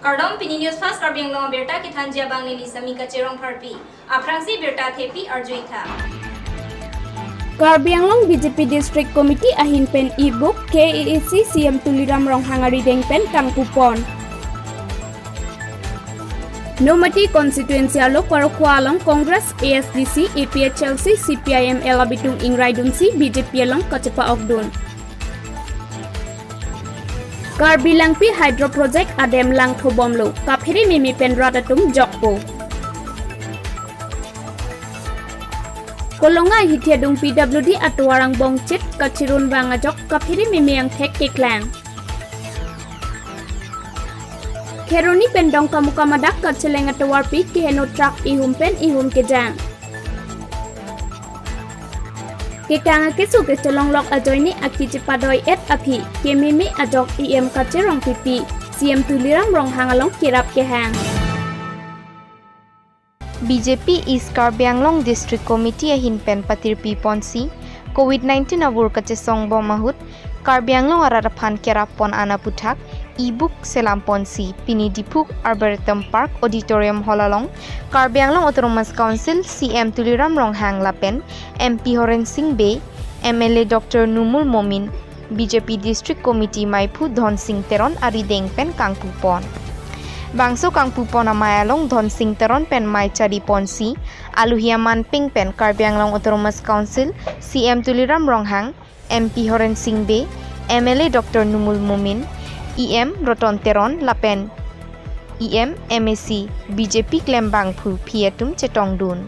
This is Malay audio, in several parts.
Kardom Pini News Fast Karbi Anglong Berta Kitan Jabang Nili Samika Cerong Parpi Aprangsi Berta Tepi Arjuita Karbi Anglong BJP District Committee ahin pen e-book KEC CM Tuliram Rong Hangari Deng pen Kang Pupon Nomati Constituency Alok Parokwa along Congress ASDC APHLC CPIM Elabitung Ingraidunsi BJP along Kacepa Okdun Karbi Langpi Hydro Project Adem Lang Thobomlo Kaphiri Mimi Penratatum Jokpo Kolonga Hitiadung PWD Atuarang Bongchit Kachirun Bangajok Kaphiri Mimi Yang Thek Keklang Keroni Pendong Kamukamadak Kacheleng Atuarpi Kiheno Trak Ihum Pen Ihum Kejang Kekanga kesu kecelong lok ajoini akijipadoi et api kemimi ajok IM kacerong pipi CM Tuliram Rong Hangalong kirap kehang BJP East Karbi Anglong District Committee ahin pen patir pi ponsi COVID-19 abur kacesong bomahut Karbi Anglong ararapan kerapon anaputak e-book selam ponsi pini dipuk Arboretum Park Auditorium Holalong Karbi Anglong Autonomous Council CM Tuliram Rong Hang Lapen MP Horen Singh Bey MLA Dr. Numul Momin BJP District Committee Maipu Dhon Singh Teron Ari Deng pen Kangpu Pon Bangso Kangpu Pon amayalong Dhon Singh Teron pen Mai Chari Ponsi Aluhiaman Ping pen Karbi Anglong Autonomous Council CM Tuliram Rong Hang MP Horen Singh Bey MLA Dr. Numul Momin EM Roton Teron Lapen EM MAC BJP Klembang Phu Pietum Chetong Dun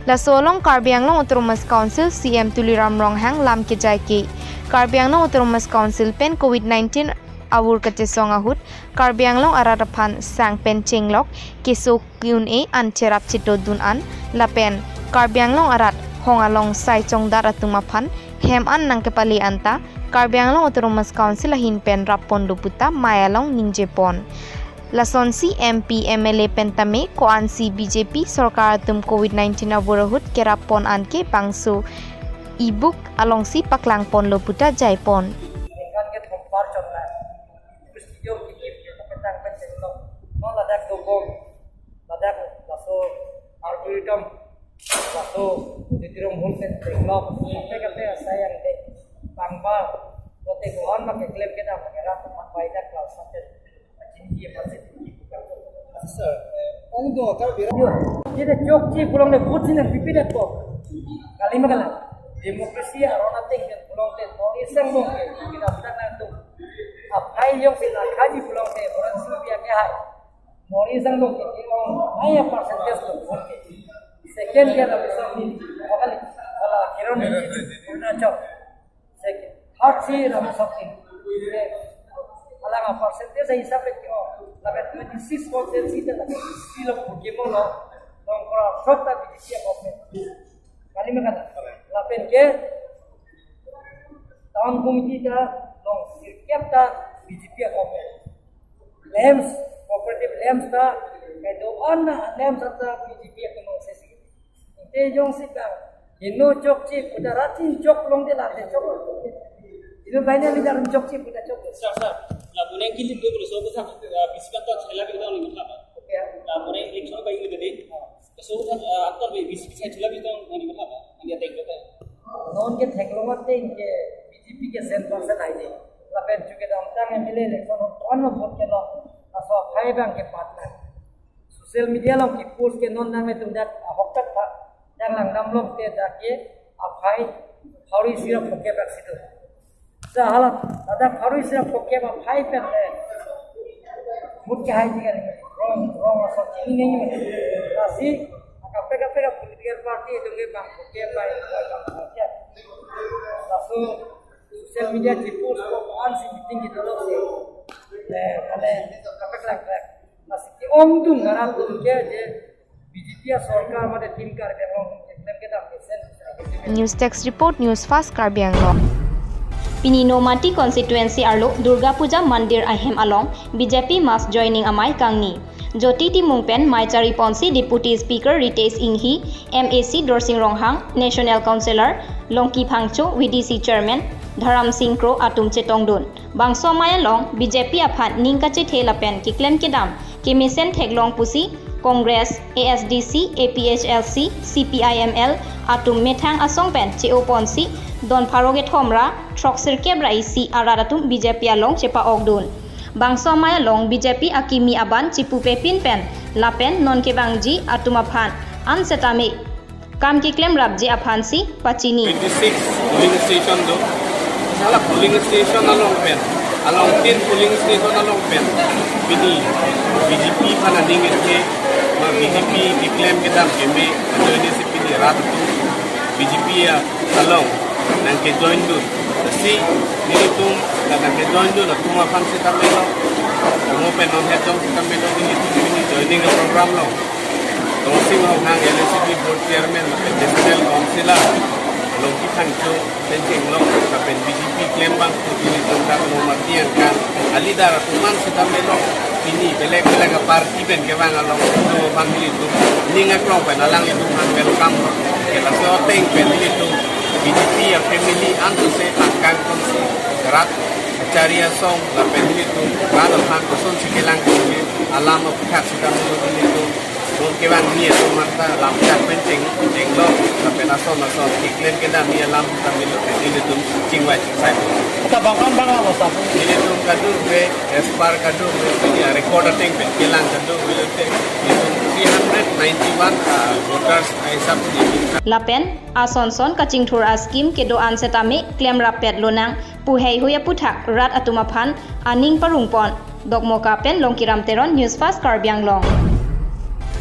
La Solong Karbi Anglong Autonomous Council CM Tuliram Rong Hang Lam Kejai Ke Karbi Anglong Autonomous Council pen COVID-19 awur kacesong ahut Karbi Anglong ararapan sang pen cenglok keso kyun e an cerap cito dun an Lapen Karbi Anglong arat hongalong sai chong daratumapan hem an nang kepali anta Karbi Anglong Autonomous Council ahin pen rapon luputa mayalong ninjepon Lasonsi MP MLA pentame koansi BJP Sorkar tum COVID-19 aburahut kerapon anke bangso e-book alongsi paklang pon luputa jaipon kan ke thompar chonna studio ki petang penjelo no ladak dogom ladak laso arboretum laso ditirum hunsen develop kate sayang de bangba kote goan ma ke claim ke da magera mat baida class sate jinji pase sir ong do kar bira ye de chok chi pulong de butin pipi de ko kali magala demokrasi arona te pulong te nori sang mong ke kita tang na tu apai yong se na khaji pulong te oran subia ke hai nori sang mong ke ong ai percentage to phone ke second ke la bisa ni bakali ala kiron ni una chok second third si ram something ala ka percentage hisab le ko la 26% si ta la silo ke mo no dong kora sota bi sia ko kali me kata lapen ke town committee ta dong sirkep ta BJP ko lems cooperative lems ta ke do on lems ta BJP ko no se si te jong si ka ino chok chi puda ratin chok long de la de chok ino baine ni dar chok chi puda chok sir la bune ki lim do so ko sa biskan to chela bi da ni mutla okay la bune election ba ni de so aktor be bisik sa chela bi da ni mutla ni ya tek da non ke theklo te ke BJP ke 100% ai de la pen chuke dam tang MLA election on no vote ke lo aso khai bang ke partner social media long ki post ke non nang me tum dat hoktak tha dang lang dam long te da ke aphai khori sira phoke bak situ sa halat ada khori sira phoke ba phai pe mut ke hai diga wrong aso chini nei me asi kapega political party donge bang phoke ba laso social media ki post ko on si meeting ki dolo se ale kapega nasi ki om dung ngara tum ke je BJP सरकार मधे टीम करके हम एकदम के दाम News Text Report News Fast Karbi Anglong Pini Nomati constituency arlo Durga Puja Mandir ahem along BJP mass joining amai kangni Joti Timungpen Maichari Ponsi Deputy Speaker Ritesh Inghi MAC Dorsing Ronghang National Councillor Longki Phangcho VDC Chairman Dharam Singh Kro Atum Chetongdun Bangso Maya Long BJP Aphat Ningkache Thelapen Kiklem Kedam Kemisen Theglong Pusi Congress ASDC APHLC CPIML Atum Methang Asongpen Cheo Ponsi Don Paroge Thomra Troxer Kebra Isi Aradatum BJP Along Chepa Ogdun Bangso Maya Long BJP Akimi Aban Cipu Pepin Pen Lapen Non Kebangji Atumaphan Ansetame Kam Kiklem Rabji Aphansi Pachini 26 polling station do salah polling station along pen along 10 polling station along pen bini BJP pana dingin ke BJP kiklem ke dam ke me join se pini rat tu BJP ya along nang ke join do si ni tu nang ke join do na tuma fan se tamelo mo pen on head jong se tamelo ni joining a program lo Tosing Ronghang LCB Board Chairman National Councillor Longki Phangcho Tenjeng Long Kapen BJP Klembang Putili Tongkang Nomatian Kan Alidara Tuman Sitamelo ini belek-belek parti ben kewang along no family itu ninga krong pen alang itu han welcome kita soteng pen itu BJP ya family antu se takkan konsi gerak cari song la pen itu kalau han koson sikelang alam pihak sudah itu Mungkin ni itu mata lamcat pencing lo sampai nason iklim kita ni alam kami lo ini tu cingwai saya. Kita bangkan apa sah? Ini tu kadu be espar kadu be ini recorder ting kilang kadu be itu 391 voters aisap di. Lapen Asonson Kachingthur Askim Kedo Ansetame Klem Rapet Lonang Puhei Huya Puthak Rat Atumaphan Aning Parungpon Dogmoka Pen Longkiram Teron News Fast Karbiang Long.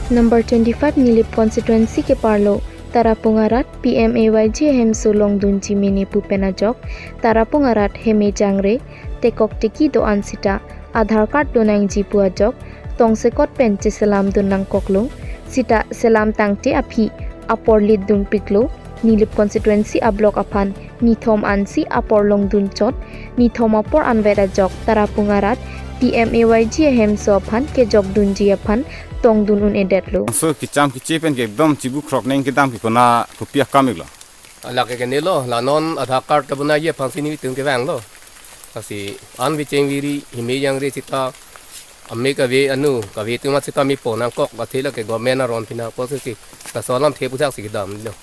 Number 25 Nilip constituency ke Parlo Tarapungarat PMAYG Hemso Longdun Jimini Pupenajok Tarapungarat Heme Jangre Tekok Teki do Ansita Aadhar card donang Jipuajok Tongsekot Penche Selam Dunang Koklo Sita Selam Tangte Api Apor Lid Dun Piklo Nilip constituency Ablok Apan Nithom Ansi Apor Longdun Chot Nithom Apor Anverajok Tarapungarat PMAYG Hemso Apan ke Jogdun Jiapan Tong dunun edetlo. So kicam kicepen ke dom cibu krok neng kedam ki kona kupiah kami lo. Ala ke kene lo la non Aadhar card tabuna ye pangsi ni tung ke bang lo. Kasi an vi cheng viri hime yang re sita amme ka ve anu ka ve tu ma sita mi po nang kok ba thela ke government ron pina po se ki ta solam the pusak si dam lo.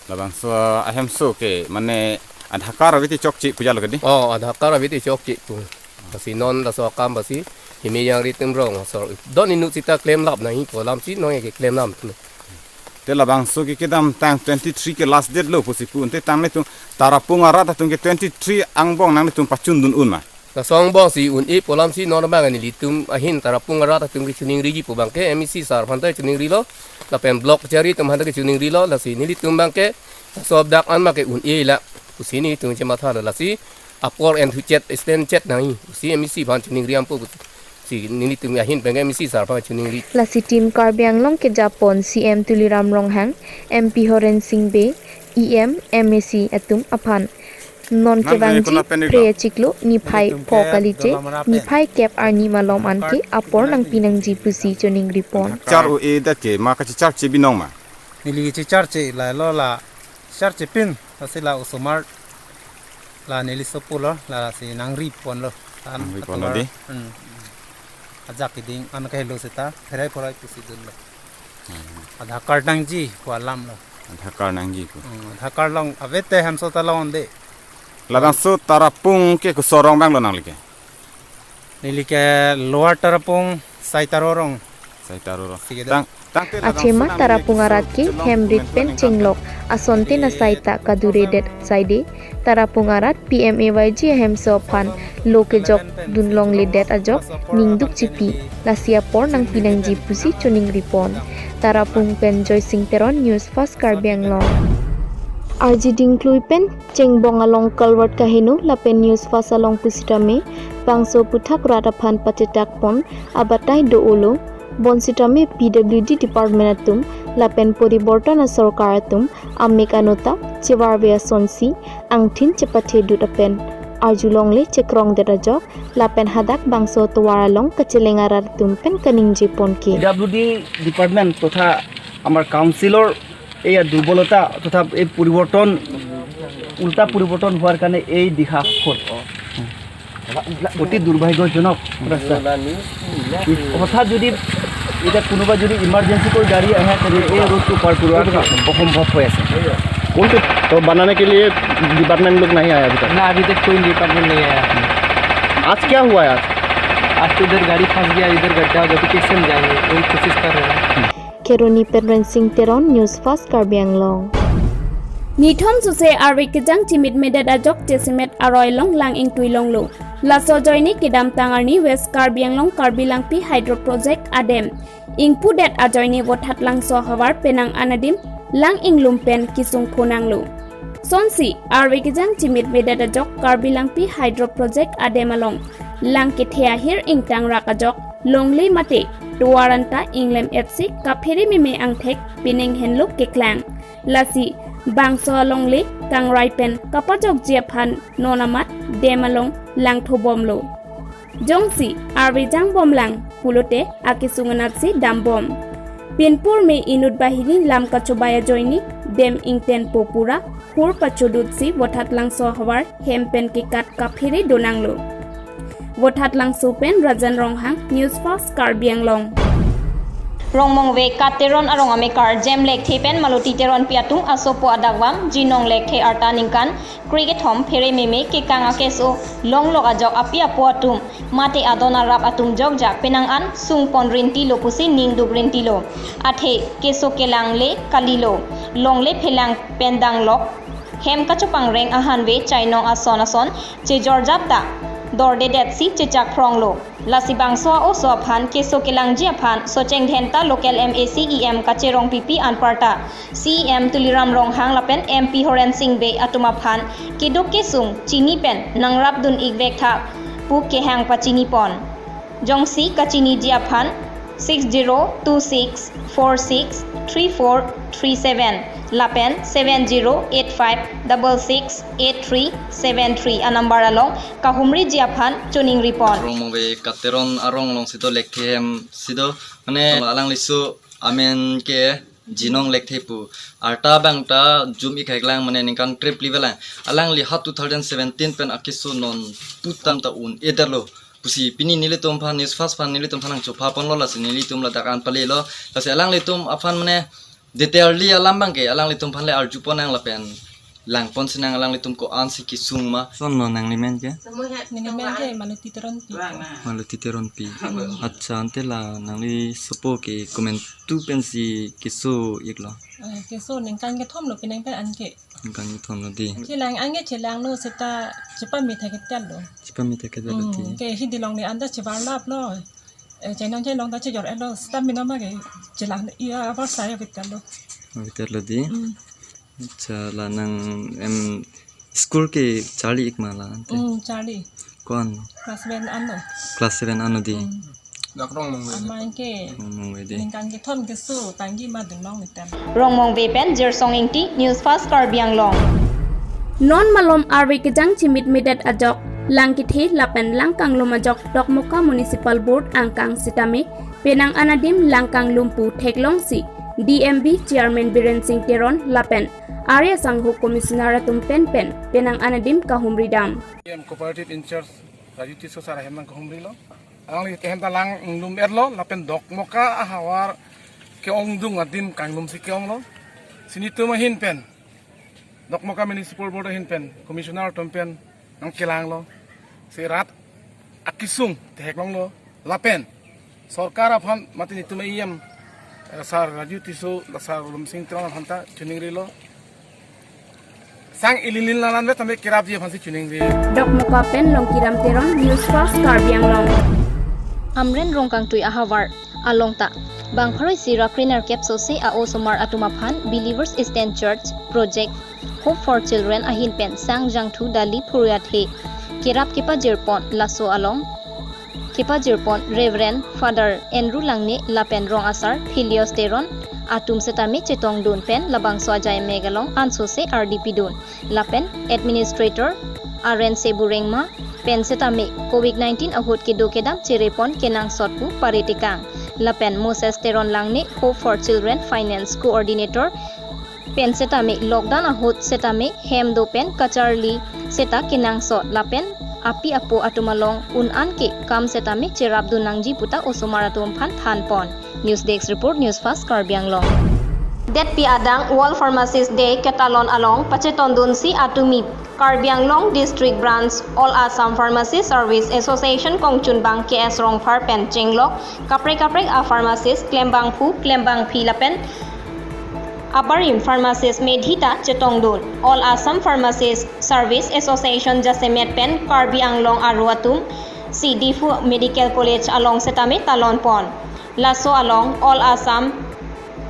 Labang so ahem so ke mane Aadhar card viti chok ci puja lo kedi. Oh Aadhar card viti chok ci tu. Kasi non la so kam basi hime yang re tum rong so don inu sita claim lap na hi po lam si no ye claim lam tu. Te labang so ki kedam tang 23 ke last date lo pusipu unte tang ne tu Tarapungarat tung ke 23 angbong nang tung pacun dun un ma. Ta song bong si un e po lam si no na bang ni litum ahin Tarapungarat tung ki chuning ri po bang ke MEC sar phantai chuning ri lo la pen block chari tum han ke chuning ri lo la si ni litum bang ke sob dak an ma ke un e la usini tung chema tha la si apor and chat stand chat nai si MEC phan chuning ri am po si ni tum ahin bang MEC sar phan chuning ri La si team Karbiang Long ke Japon CM Tuliram Ronghang MP Horen Singh Be EM MAC atum apan non ke bangji pre chiklo ni phai pokalite ni phai cap arni malom anke apor nang pinang ji pusi choning ripon Char o e da ke ma ka char che binong ma. Nili charche la lo la charche pin asila usumar la nili sopulo la si nang ripon lo Nang ripon lo di. Ajak ding an ka helo seta pherai phorai pusi dun lo Aadhar card nang ji walam lo Aadhar card nang ji ko. Aadhar card long avete ham so talon de Labang so Tarapung ke ko sorong bang lo nang like. nili ke lower tarapung saitarorong Sai taruro. Sige Tang tang te achema Tarapungarat ke Hemrit Pen Chenglok asonte na saita kaduredet saide Tarapungarat PMAYG Hemso Pan loke jok dunlong ledet ajok ningduk cipi lasiapor nang pinang jipusi choning ripon Tarapung Pen Joy Singh Teron News Fast Karbiang Long RG Dingklui Pen Chengbong along Kalwat Kahinu Lapen News Fast along Pusitame Bangso Puthak Ratapan Patetak Pon Abatai Do Olo Bonsitame PWD Department atum Lapen Poribortona Sorkar atum Amek Anota Chewarbe Sonsi Angthin Chepathe Dutapen arjulong le cekrong derajok lapen hadak bangso tuwaralong kacelengarar tumpen kaning jipon ke PWD department তথা আমার কাউন্সিলর এই দুর্বলতা তথা এই পরিবর্তন উল্টা পরিবর্তন হওয়ার কারণে এই দিশা অতি দুর্ভাগ্যজনক হঠাৎ যদি এটা কোনোবা যদি ইমার্জেন্সি করে গাড়ি আহে তাহলে এই রোডটো পার করা অসম্ভव হয়ে আছে कौन से तो बनाने के लिए डिपार्टमेंट लोग नहीं आया अभी तक ना अभी तक कोई डिपार्टमेंट नहीं आया आज क्या हुआ है आज तो इधर गाड़ी फंस गया इधर गड्ढा होगा कैसे हम जाएंगे वही कोशिश कर रहे हैं Keroni Penren Sing Teron News Fast Karbi Anglong Nithom suse arwi kejang chimit medat ajok jesimet aroi long lang ing tuilong lo laso joini kidam tangarni West Karbi Anglong Karbi Langpi Hydro Project Adem ingpu det ajoini wothat lang so hawar penang anadim lang ing lumpen kisung phonang lo sonsi arwi kejang chimit medat ajok Karbi Langpi Hydro Project Adem along lang kithia hir ing tang rakajok longli mate Tuaranta Inglem FC kapheri mime angthek pining henluk keklang lasi bangso longli kang raipen kapajok jiaphan nonamat demalong lang thobomlo jongsi arwijang bomlang pulote akisunganapsi dambom pinpur me inut bahini lam kachobaya joini dem ingten popura hur pachudutsi wothat lang so hawar hempen kikat kapheri donanglo Wothat lang supen Rajan Ronghang News Fast Karbi Anglong Rongmong ve kateron arong ame kar jam lek thepen maloti teron piatung asopo adagwam jinong lek the arta ningkan cricket hom phere meme ke kanga keso long lok ajok apia poatum mate adona rap atum jok jak penang an sung pon rinti lo pusi ning dug rinti lo athe keso kelang le kalilo long le phelang pendang lok hem kachupang reng ahan ve chainong ason ason che jorjapta Dorde detsi cecak pronglo lasi bangso o so phan keso kelang jia phan so cheng dhenta local MACEM kacherong PP anparta CEM tuliram ronghang lapen MP Horen Singh be atuma phan kedok kesung chini pen nangrap dun igvek tha pu kehang pachini pon jongsi kachini jia phan 6026463437 lapen 7085668373 anambar along kahumri jiaphan tuning report rong be kateron arong long sito lekhem sido mane alang lisu amen ke jinong lekthepu arta bangta jum ikhaiklang mane ningkan trip level alang li hat 2017 pen akisu non tutam ta un edalo pusi pini nili tum phan news fast phan nili tum phanang chopa pon lo lasi nili tum la dakan pale lo lasi alang li tum afan mane detailly alam bangke alang litum phanle arju ponang lapen langpon sinang alang litum ko ansi kisung ma sonno nang limen ke maluti teron pi acha ante la nang li sopo ke comment tu pensi kisu iklo kisu ningkan ke thom lo pinang pe anke ningkan ke thom lo di chilang ange chilang no seta chipa mi thake tel lo ti ke hindi long ni anda chibar lap lo Chainon ta chejor elo stamina mage chilang ia apa saya vitalo di acha la nang em school ke Charlie ikmala ante Charlie kon class 7 ano di dakrong mong ke ningkan ke thom ke su tangi ma ding long nitan Rongmong ve pen jersong ingti News Fast Karbi Anglong non malom arwi kejang chimit medat ajok Langkithi lapen langkang lumajok Dokmoka Municipal Board angkang sitame penang anadim langkang lumpu theklong si DMB Chairman Biren Singh Teron lapen Arya Sangho Commissioner atum pen penang anadim kahumri dam cooperative in charge Rajuti Sosara hemang kahumri lo ang li kehenta lang lum erlo lapen Dokmoka ahawar ke ongdung adim kanglum si keong lo sinitu mahin pen Dokmoka Municipal Board hin pen Commissioner tumpen nang kilang lo sirat akisung teheklong lo lapen sorkar aphan mati nitum iyam sar raju tisu sar lum sing tron hanta tuning rilo sang ililin lalan be tambe kirap ji phansi tuning ri Dokmoka pen long kiram teron News Fast Karbi Anglong amren rongkang tui ahawar alongta bangpharoi sira cleaner capso se a osomar atuma phan Believers Eastern Church Project Hope for Children ahin pen sang jangthu dali phuriathe kirap kepa jirpon laso along kepa jirpon Reverend Father Andrew Langne lapen rong asar Philios Teron atum setami chetong dun pen labang so ajay megalong anso se RDP dun lapen administrator aren seburengma pen setame COVID-19 ahut ke do kedam cherepon kenang sotpu paretikang lapen Moses Teron Langne Hope for Children Finance Coordinator pen setame lockdown ahut setame hem do pen kacharli seta kenang sot lapen api apo atumalong unan ke kam setame cherap du nangji puta osomaratum phan than pon News Desk Report News Fast Karbi Anglong Det pi adang World Pharmacist Day Catalon along Pachetondun si atumi Karbi Anglong District Branch All Assam Pharmacy Service Association Kongchun Bang KS Rongphar Pen Chenglok Kaprek a pharmacist Klembang Phi Lapen Abarim Pharmacist Medhita Chetongdun All Assam Pharmacist Service Association Jasemet Pen Karbi Anglong Aruatum si Difu Medical College along Setame Talon Pon Laso along All Assam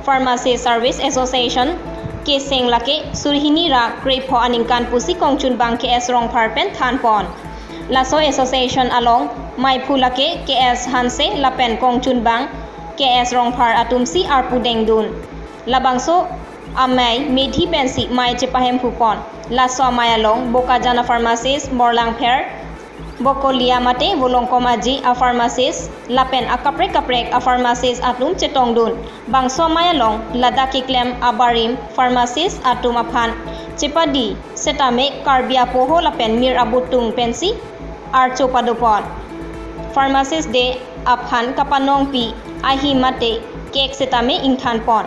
Pharmacy Service Association Keseng Lake Surhini Ra Krepo Aningkan Pusi Kongchun Bang KS Rongphar Pen Than Pon Laso Association along Maipu Lake KS Hanse Lapen Kongchun Bang KS Rongphar Atumsi Arpu Dengdun Labangso Amai Medhi Pensi Mai Chepahem Pupon Laso Amai along Bokajana Pharmacist Morlang Pher Bokolia Mate Volongkom Aji a pharmacist Lapen a kaprek a pharmacist atum Chetongdun Bangso Mayalong Ladaki Klem Abarim pharmacist atum aphan Chepadi Setame Karbia Poho Lapen Mir Abutung Pensi Archo Padopon Pharmacist De Aphan Kapanong Pi Ahi Mate Kek Setame Ingthan Pon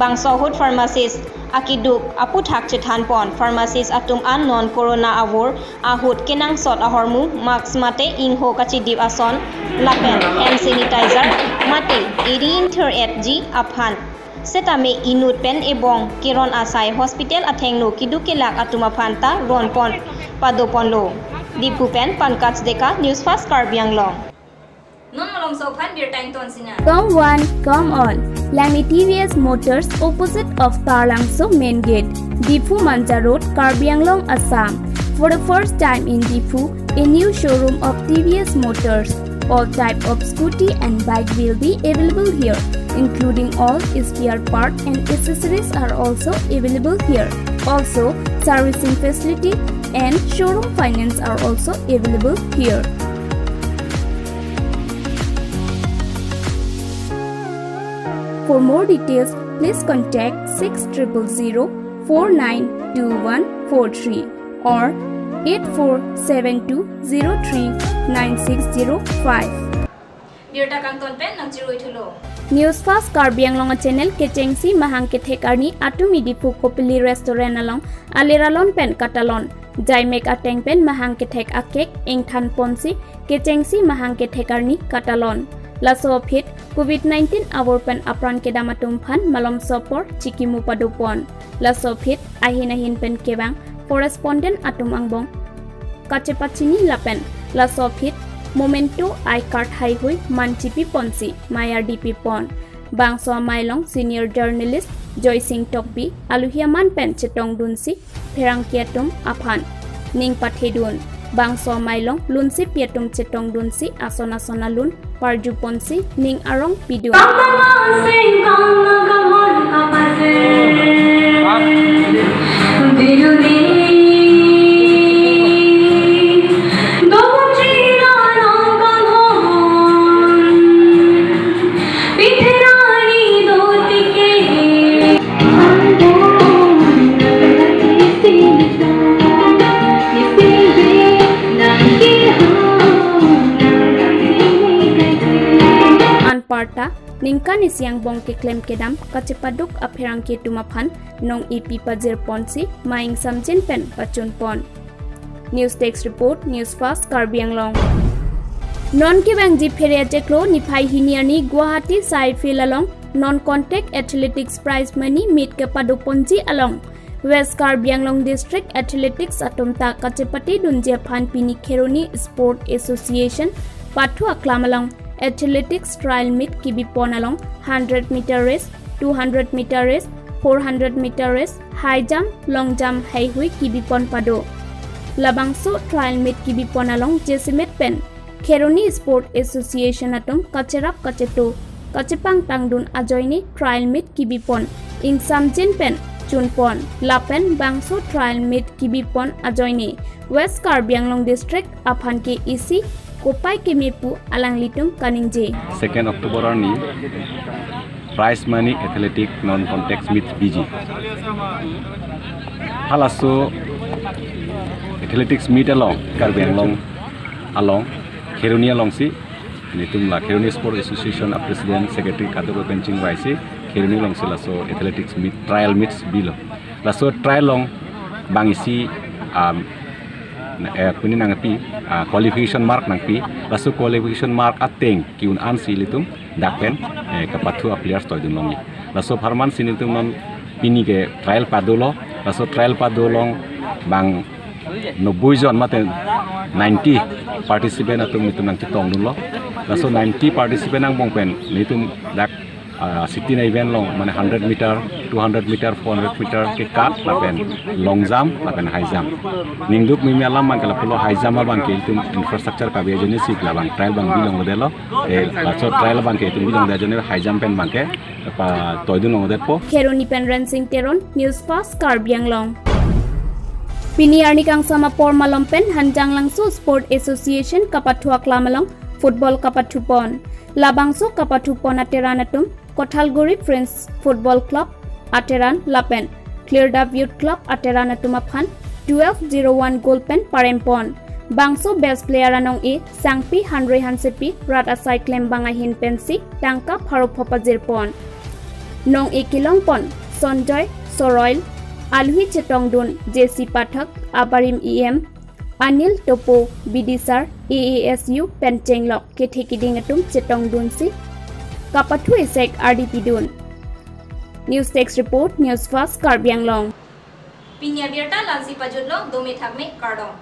Bangso Hood Pharmacist Akiduk Aputhak Chethan Pon Pharmacist Atum An Non Corona Avur Ahut Kenang Sot Ahormu Max Mate Ingho Kachidip Ason Lapen Hand Sanitizer Mate Irinter G Aphan Setame Inut Pen Ebong Kiron Asai Hospital Athengno Kidukelak Atumapanta Ron Pon Padopon Lo Dipu Pen Pankaj Deka News Fast Karbi Anglong Come one, come on. Langni TVS Motors opposite of Tarlangso Main Gate, Difu Manja Road, Karbi Anglong, Assam. For the first time in Difu, a new showroom of TVS Motors. All type of scooty and bike will be available here, including all spare parts and accessories are also available here. Also, servicing facility and showroom finance are also available here. For more details, please contact 6000492143 or 8472039605. News Fast Karbi Anglong channel Kechengsi Mahang Kethekarni Atumi Dipu Kopili Restaurant along Aliralon Pen Katalon Jaimek Ateng Pen Mahang Kethek Akek Ingthan Ponsi Kechengsi Mahang Kethekarni Katalon Laso of hit COVID-19 Awar Pen Apran Kedamatum Phan Malom Sopor Chikimu Padupon Laso of hit Ahinahin Pen Kebang Correspondent Atum Angbong Kachepachini Lapen Laso of hit Momento iCard Highway Manchipi Ponsi Mayar DP Pon Bangso Mailong Senior Journalist Joy Singh Tokbi Aluhiaman Pen Chetong Dunsi Perangkiatum Aphan Ning Pathedun Bangso Mailong Lunsi Piatum Chetong Dunsi Asona Sonalun Parju Ponsi Ning Arong Pidun Parta Ningkan Isiang Bongke Klem Kedam Kacepaduk Apherangke Tumaphan Nong EP Pajir Ponsi Maing Samjin Pen Pachun Pon News Desk Report News Fast Karbi Anglong Non Kibangji Feria Jeklo Niphai Hiniani Guwahati Side Field along Non-Contact Athletics Prize Money Meet Kepadu Ponji along West Karbi Anglong District Athletics Atumta Kacepati Dunjia Phan Pini Kheroni Sport Association Pathu Aklam along Athletics Trial Meet Kibipon along 100-meter race, 200-meter race, 400-meter race, high jump, long jump, high hui Kibipon Pado. Labangso Trial Meet Kibipon along Jesimet Pen. Kheroni Sport Association Atom Kacherap Kacheto. Kachepang Tangdun Ajoini Trial Meet Kibipon. Ing Samjin Pen chunpon lapen bangso trial meet kibipon ajoini West Karbi Anglong District aphan ke isi kopai kemipu alang litung kaningje 2 October ni prize money athletic non contact meet BG halaso athletics meet along Karbi Anglong along Kheruni along si nitumla Kheruni Sport Association President Secretary Kadoko Penching Raisi Kheruni long sila so athletics meet trial meets bilo laso trial long bangisi kuni nangapi qualification mark nangpi laso qualification mark ateng kiun an silitum dakpen kapathu players to dun longi laso farman sinitum non pini ke trial padolo laso trial padolong bang 90 John mate 90 participant atum nitum nang chitong nulo laso 90 participant ang bongpen nitum dak 16 event long mane 100 meter 200 meter 400 meter ke kat lapen long jump lapen high jump ningduk mi alam man kala pulo high jump bang ke itum infrastructure ka bejoni sik labang trial bang bilong modelo laso trial bang ke itum bilong dajone high jump pen bang ke pa toidun ngodet po Kheruni pen Ransing Teron News Fast Karbi Anglong Piniarni kang sama Porma Lompen Hanjang Langsu Sport Association Kapathua Klamalong Football Kapathupon Labangso Kapathupon Ateranatum Kothalguri Friends Football Club Ateran Lapen Cleardup Youth Club Ateranatum Aphan 1201 Goalpen Parempon Bangso Best Player Anong E Sangpi Hanroi Hansepi Rat Asai Klem Bangahin Pensi Tangka Pharupapazirpon Nong E Kilongpon Sonjoy Soroil Alhui Chetongdun JC Pathak Abarim EM Anil Topo Bidisar AASU Pencenglok Kethekidingatum Chetongdun si Kapathu Esek RDP Dun News Text Report News Fast Karbi Anglong Pinya Birta Lansi Pajudlo Dome Thakme Kardong